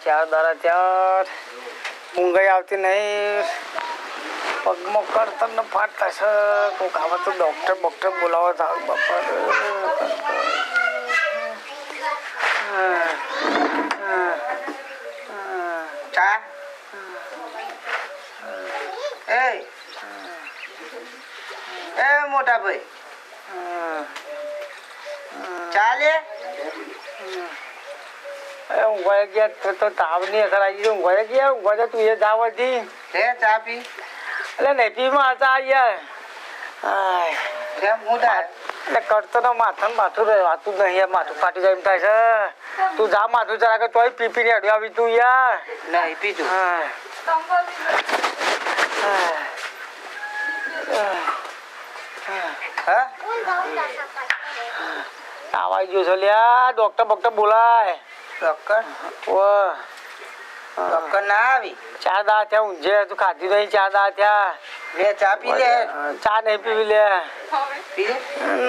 ચાર દાડા ચાર ઊંઘાઈ આવતી નહીં. પગમાં કરતર ને ફાટતા છે. કોઈક આવે તો ડૉક્ટર બોલાવો થાવ બાપા. ચા એ મોટા ભાઈ ચાલે ઊંઘાઈ ગયા તો તાવ નહીં કરાવી ઊંઘાઈ ગયા ઊંઘા તું એ જાવ હતી હે ચા પી એટલે નેપીમાં હતા યાર. કેમ હું થાય એટલે કરતો ને માથું રહેવાતું જ નહીં. માથું ફાટી જાય એમ થાય છે. તું જા માથું જરા કે તોય પીપીને અડ્યો આવી તું યાર. નહીં પીધું આવાઈ ગયો છે લ્યા. ડોક્ટર બોલાય. ડોક્ટર ના આવી ચા દા થયા ઊંઝે તું ખાધી નહીં. ચા દા થયા લે ચા પી લે ચા નહીં પીવી લે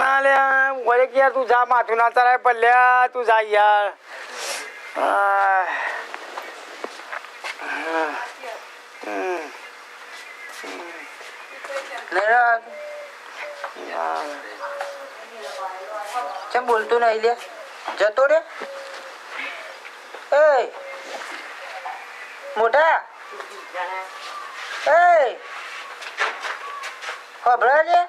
ના લે વળે કે યાર તું જા માથું ના ચડાય પણ લે તું જા યાર. કેમ બોલતું નહીં લે જતો રે એ મોટા એ ખબરા છે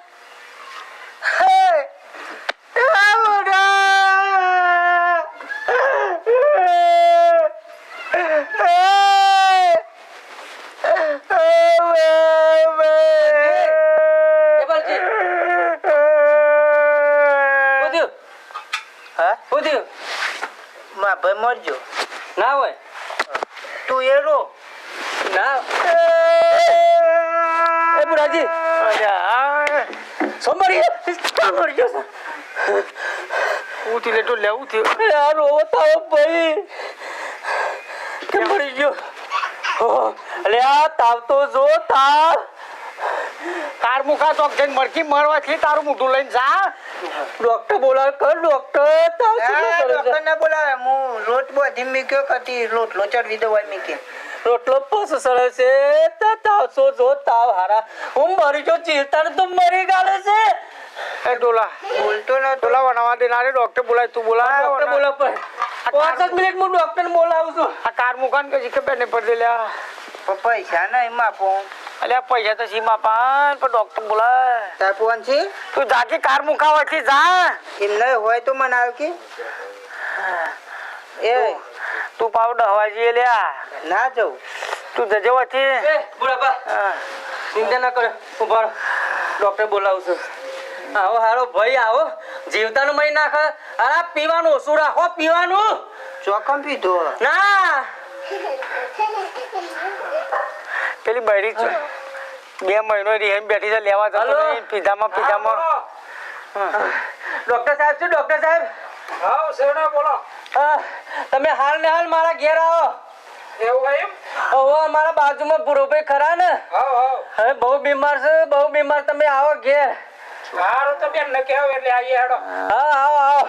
ભાઈ મરજો ના હોય તું એ રો ના એ બુરાજી સોમવારી ગયો ઉઠી લેતો લેવું થયું યાર રોવો તાવ ભાઈ કે મરી ગયો. અલે આ તાવ તો જો તાવ તાર મુખા ચોક જઈને મરકી મરવાથી તારું મોઢું લઈને જા. ડોક્ટર બોલાવે કર ડોક્ટર તાવ ડોક્ટર ને બોલાવે હું લોટ બધી મીક્યો કતી લોટલો ચડવી દવાઈ મીકી રોટલો પસ સળે છે તાવ સો જો તાવ હારા હું મરી ગયો ચિંતા તો મરી ગાલે છે. એ ડોલા બોલતો ન ડોલા બનાવવા દે ના રે ડોક્ટર બોલાય તું બોલા ડોક્ટર બોલા પર 5 મિનિટ હું ડોક્ટર બોલાવું છું. આ કાર મુકાન કે જીકે બેને પર દે લ્યા પૈસા નહીં માપો અલ્યા પૈસા તો સીમા પાન પણ ડોક્ટર બોલાય તાર ફોન છે તું જાકે કાર મુકાવાથી જા એમ નહીં હોય તો મને આવ કે એ તું પાવડર હવા જઈએ લ્યા ના જાઉં તું જજે વાથી એ બુડાપા ચિંતા ના કરે ઉભા ડોક્ટર બોલાવું છું. આવો હારો ભાઈ આવો જીવતાનું મહી નાખ. અરે પીવાનું ઓછું રાખો પીવાનું ચોકમ પીધો ના પેલી બૈરી છે 2 મહિનો રીહેમ બેઠી છે લેવા જતો નહીં પીધામાં ડોક્ટર સાહેબ શું ડોક્ટર સાહેબ હા સેવડા બોલો તમે હાલ ને હાલ મારા ઘેર આવો. એવું એમ ઓહો મારા બાજુમાં પૂરોભાઈ ખરા ને હવે બહુ બીમાર છે બહુ બીમાર તમે આવો ઘેર. સારું તો બેન ને કહેવો એટલે આવીએ હેડો હા આવો આવો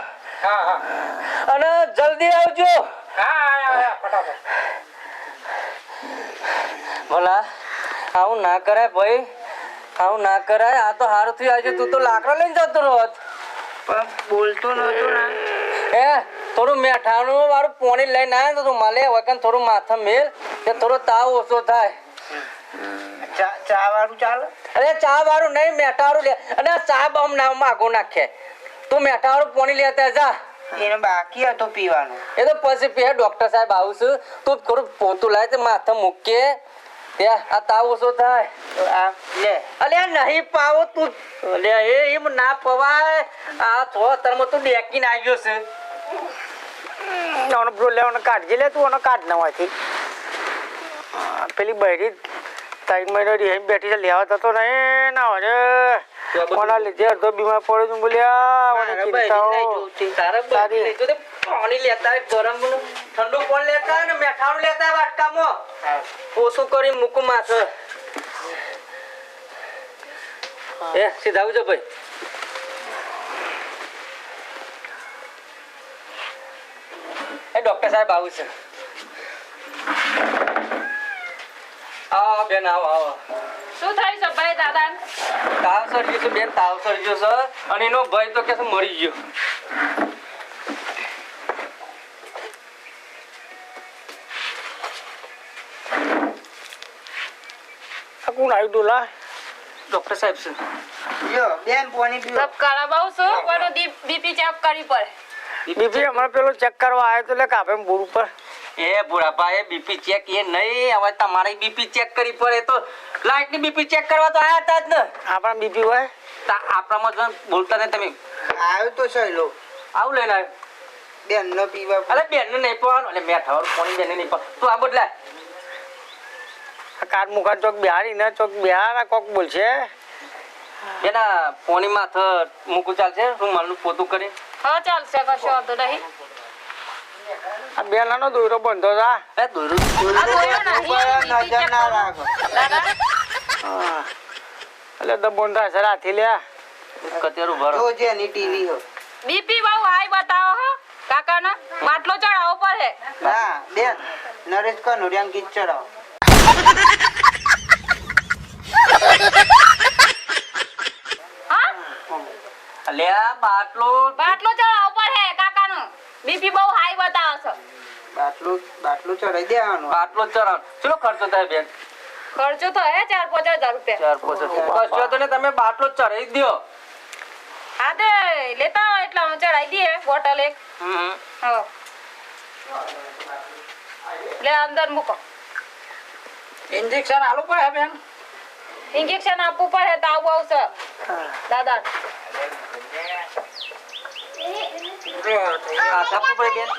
હા અને જલ્દી આવજો. હા ફટાફટ ભલા આવું ના કરાય ભાઈ આવું ના કરાય. આ તો હારું થયું આજે તું તો લાકડા લઈને જતો રહો પણ બોલતો નતો ના હે થોડું મેઠાણું વાળું પોણી લઈને આવે તો તું માલે વગર થોડું માથા મેલ કે થોડો તાવ ઓછો થાય. ચા વાળું ચાલે અરે ચા વાળું નહીં મેઠાવાળું લે અને ચા બમ ના માગો નાખે તું મેઠાવાળું પોણી લેતા જા. એને બાકી હતો પીવાનું એ તો પછી પે ડોક્ટર સાહેબ આવું છું તું થોડું પોતું લાય તે માથા મૂકે આ તાવ ઓછો થાય. આ લે અલે નહીં પાવો તું અલે એમ ના પવાય. આ તો તરમાં તું ડેકીને આવ્યો છે ઓનો બ્રો લેવાનો કાઢજે લે તું ઓનો કાઢ નવાથી. પેલી બૈરી 3 મહિનો રીહેમ બેઠી છે લેવા જતો નહીં ના અરે કોના લીધે અડધો બીમાર પડ્યો છું બોલ્યા પાણી લેતા ગરમ ઠંડુ પાણી લેતા ને મેઠાણું લેતા વાટકામાં ઓછું કરી મૂકું માથે. એ સીધા આવજો ભાઈ. એ ડોક્ટર સાહેબ આવું છે આવો બેન આવો આવો. શું થયું છે ભાઈ દાદા? તાવ સર્જ્યો છે બેન, તાવ સર્જ્યો છે અને એનો ભાઈ તો કે છે મરી ગયો. આ કોણ આવ્યું ડોલા? ડોક્ટર સાહેબ છે. લ્યો બેન પાણી પીવો. સબ કરાવવું છું પણ બીપી ચેક કરવી પડે. બીપી હમણાં પેલો ચેક કરવા આવ્યો તો એટલે કાપે બોર ઉપર. એ બુઢાપા એ બીપી ચેક એ નહીં, હવે તમારે બીપી ચેક કરવી પડે તો લાઈટ ની બીપી ચેક કરવા તો આયા હતા જ ને. આપણા બીપી હોય આપણામાં જો બોલતા ને તમે આવ્યો તો સહેલો આવું લઈને આવ્યો. બેન ન પીવા. અરે બેન ને નહીં પડવાનું એટલે મેં ઠાવર કોની બેન નહીં પણ તું આ બદલાય. આ કાર મુખા ચોક બિહારી ને ચોક બિહાર કોક બોલશે. એના પોની માથે મૂકું ચાલશે રૂમાલનું પોતું કરી. હા ચાલશે, કશો વાંધો નહીં. આ બેલાનો દોયરો બંધો હતા. એ દોરું આ દોયો નહીં, ઉપર બીપી નજર ચેક ના કરો. રાખો. દાદા હા એટલે તો બંધા છે રાથી લ્યા. કતેરું ભરો. જો જેની ટીવી હો. બીપી બહુ હાઈ બતાવો હો કાકાના. માટલો ચડાવો પડે. ના બેન નરેશ કનોડિયાન ગીત ચડાવો. હા અલ્યા બાટલો બાટલો ચડાવો પડે કાકાનો. બીપી બહુ હાઈ બતાવો છો. બાટલું ચડાવી દેવાનું. બાટલો ચરાવ ચલો ખર્ચો થાય બેન. ખર્ચો તો હે 4-5 હજાર રૂપિયા. 4-5 કશો તો ને તમે બાટલો ચડાવી દો. હા તે લેતા આવો એટલે અમે ચડાવી દઈએ બોટલ એક. હા લે અંદર મૂકો. ઇન્જેક્શન આલું પડે બેન. ઇન્જેક્શન આપવું પડે તાવ આવશે દાદા. હાથ આપવું પડે બેન.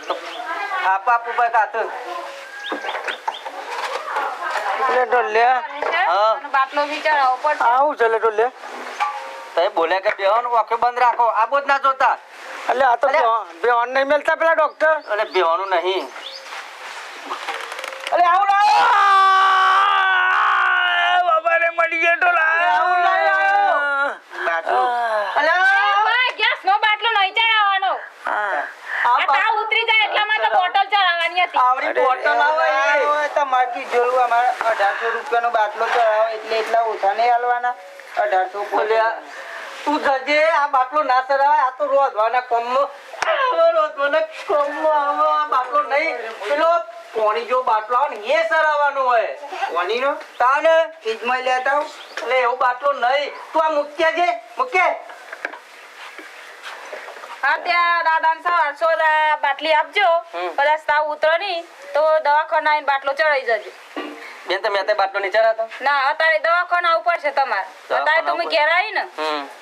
હાપ આપવું પડે હાથ. એટલે ડોલ્યા હા. અને બાટલો બી ચડાવવો પડશે. આવું છે એટલે ડોલ્યા. તમે બોલ્યા કે બેહવાનું વાંખે બંધ રાખો આ બોધ ના જોતા. એટલે આ તો બેવાન નહીં મેલતા પેલા ડોક્ટર. અને બેહવાનું નહીં. અરે આવું બાબા રે મળી ગયો ડોલા. બાટલું ભાઈ ગેસનો બાટલો નહીં ચડાવવાનો. આ તાવ ઉતરી જાય એટલામાં તો બોટલ ચડાવવાની હતી. આવડી બોટલ આવે એ. તમારથી જોયું અમારે 1800 રૂપિયાનો બાટલો ચડાવો એટલે એટલા ઓછા નહીં હાલવાના. 1800 બોલ્યા તું જજે આ બાટલો ના ચડાવાય આ તો રોધવાના કોમમાં રોધવાના કોમમાં આવો આ બાટલો નહીં પેલો પોણી જો બાટલો આવે ને એ ચડાવવાનો હોય. કોનીનો તાને ફ્રીજમાં લેતા આવું. એટલે એવું બાટલો નહીં તું આ મૂક્યા છે મૂકે. હા ત્યાં દાદાને 800 બાટલી આપજો. કદાચ તાવ ઉતરો નહીં તો દવાખાના આવીને બાટલો ચડાવી જજો. બેન તમે અત્યારે બાટલો નહીં ચડાવતો. ના અત્યારે દવાખાના આવવું પડશે તમારે. અત્યારે તમે ઘેર આવી ને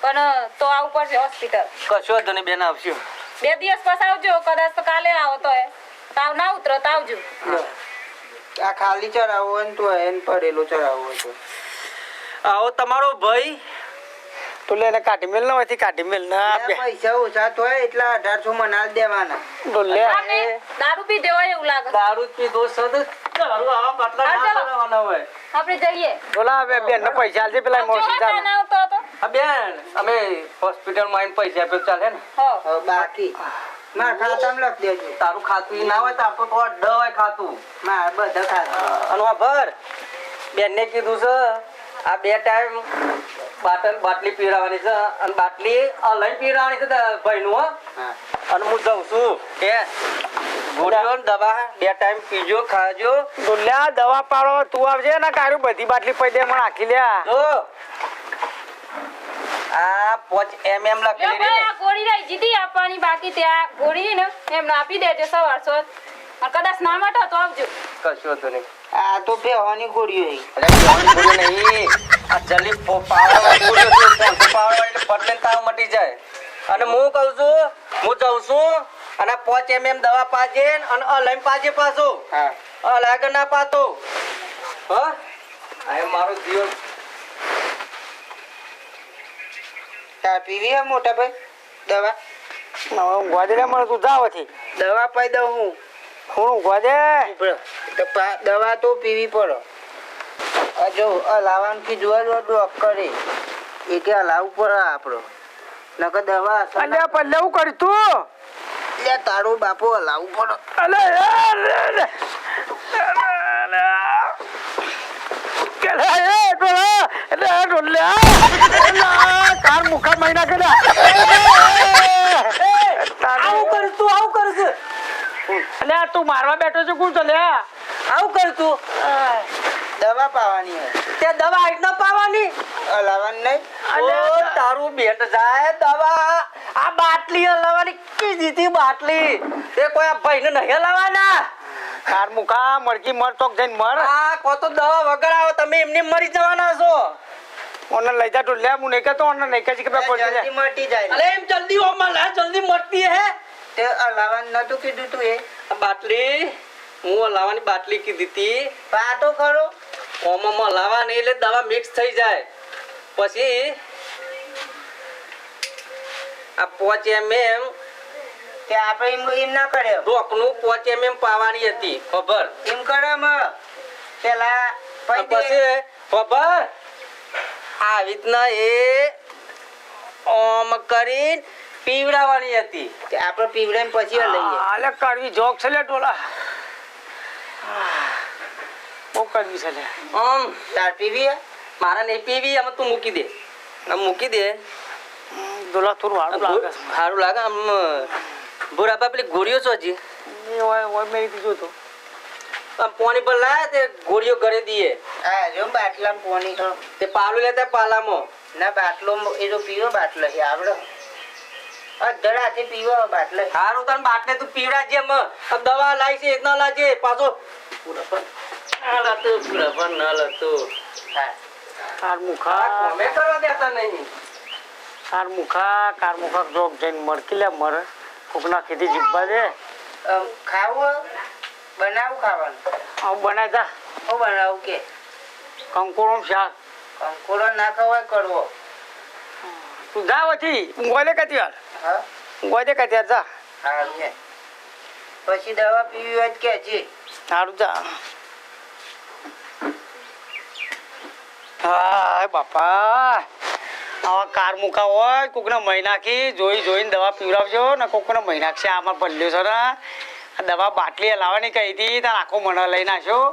પણ તો આવવું પડશે હોસ્પિટલ. કશો વાંધો નહીં બેન આવશું. 2 દિવસ પછી આવજો. કદાચ તો કાલે આવો તો તાવ ના ઉતરો તો આવજો. આ ખાલી ચડાવવો હોય ને તો એને પડેલો ચડાવવો હોય તો. આવો તમારો ભાઈ તો એને કાઢી મેલ ના હોય કાઢી મેલ ના આ પૈસા ઓછા તો હોય એટલા 1800 મનાલ દેવાના. ડોલ્યા આપને દારૂ પી દેવાય એવું લાગે. દારૂ પીધો સદ દારૂ આવા બાટલા ના ચડાવવાના હોય. આપણે જઈએ. ડોલા હવે બેન ને પૈસા આલજે પેલા મોસી જો ના આવતો હતો. આ બેન અમે હોસ્પિટલમાં આવીને પૈસા આપ્યો ચાલે ને. હો હવે બાકી મારા ખાતામાં લખી દેજો. તારું ખાતું ઈ ના હોય તો આપણું તો ડ હોય ખાતું. મારા બધા ખાતા. અને આ ભર બેનને કીધું છે આ 2 ટાઈમ બાટલી પીવડાવવાની છે અને બાટલી લઈને પીવડાવવાની છે ભાઈનું હો. હા અને હું જાઉં છું કે ગોળીઓ ને દવા 2 ટાઈમ પીજો ખાજો. ડોલ્યા દવા પાડો તું આવજે ને કારું બધી બાટલી પૈ દે મને આખી લ્યા. જો આ 5 mm લ્યો લખેલી ભાઈ, રે. આ ગોળી રહી જીધી આપવાની બાકી ત્યાં ગોળી ને એમને આપી દેજો સવારસો. અને કદાચ ના માટે તો આવજો. કશું હતું નહીં. આ તો બેહવાની ગોળીઓ છે. અરે બેવાની ગોળીઓ નહીં. આ જલ્દી પાવડવાળી ગોળીઓ છે. 500 પાવડવાળી એટલે ફટ લઈને તાવ મટી જાય. અને હું કહું છું હું જાઉં છું અને 5 mm દવા પાજે અને લઈને પાજે પાછો. હા લાગે ના પાતો હા આ મારો જીવન. ચા પીવી હે મોટા ભાઈ? દવા ઊંઘવા દે લે મને તું જાવથી. દવા પાઈ દઉં હું. હું ઊંઘવા દે. દવા તો પીવી પડે. આ જો હલાવાનું કીધું ડોક્ટરે એટલે હલાવવું પડે આપણો. નકર દવા અસર ના- અલ્યા પણ લેવું કરી તું. લે તારો બાપો હલાવવું પડે. અલે યાર કાર મુખા મહિના કર્યા આવું કરું તું આવું કરું છું અલ્યા તું મારવા બેઠો છે કોણ ચાલ્યા આવું કરું તું દવા પાવાની હે તે દવા આઈટ ન પાવાની હલાવવાની નહીં ઓ તારું બેટ જાય દવા આ બાટલી હલાવવાની કીધી બાટલી તે કોઈ આ ભાઈને નહીં હલાવવાના કાર મુખા મરકી મર ચોક જઈને મર આ કો તો દવા વગર આવો તમે એમને મરી જવાના છો ઓને લઈ જા તું લે હું નહીં કહેતો ઓને નહીં કહે છે કે બે પહોંચી જલ્દી જાય મટી જાય અલે એમ જલ્દી ઓ માં જલ્દી મરતી હે તે હલાવવાનું નતું કીધું તું એ આ બાટલી હું હલાવવાની બાટલી કીધી હતી પાટો ખરો ઓમાં હલાવવાની એટલે દવા મિક્સ થઈ જાય પછી આ 5 mm તે આપણે એમ ના કરે રોકનું 5 mm પાવાની હતી ખબર એમ કરે પેલા પછી ખબર આ રીતના એ ઓમ કરીને પીવડાવવાની હતી તે આપણે પીવડાઈને પછી લઈએ આલે કાઢવી જોક છે લે ટોલા બહુ કાઢવી છે લે ઓમ તાર પીવી હે? મારા નહીં પીવી આમાં તું મૂકી દે આમ મૂકી દે દોલા થોડું હારું લાગે સારું લાગે આમ બુરાબા પેલી ગોળીઓ છો હજી ઓય મેરી થી જોતો આમ પાણી પર લાયા તે ગોળીઓ ઘરે દઈએ હા જો બાટલામાં પોણી ખરો તે પાલું લેતા પાલામાં ના બાટલો એ તો પીવો બાટલો છે આવડો અધડાથી પીવો બાટલો સારું તને બાટલે તું પીવડા જેમ દવા લાવી છે ના લાજે પાછો બુરાબા ન લતું હા કાર મુખા કોમે કરવા દેતા નહીં કાર મુખા જોક જઈને મરકી લે મર કોકના ખેતી જીવવા દે ખાવું બનાવું ખાવાનું આવું બનાય જા હું બનાવું કે કંકોડો શાક કંકોડો ના ખવાય કરવો તું જા પછી ઊંઘવા દે કતી વાર હા ઊંઘવા દે કતી વાર જા સારું છે પછી દવા પીવી હોય તો કહેજે સારું જા હાય બાપા આવા કાર મુકા હોય કોકના મહિનાથી જોઈને દવા પીવડાવજો ને કોકના મહિનાક્ષી આમાં ભલ્યો છે ને આ દવા બાટલી લાવવાની કહી હતી તાર આખો મને લઈ નાખ્યો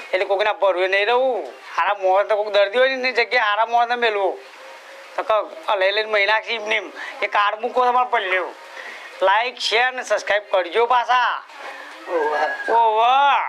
એટલે કોકના ભરવું નહીં રહું હારા મોર તો કોઈક દર્દી હોય ને એની જગ્યાએ હારા મોર ને મેળવું તો લઈ લઈને મહિનાક્ષી એમની એ કાર મૂકો તમારે ભલ્યો લાઈક શેર ને સબસ્ક્રાઈબ કરજો પાછા ઓહ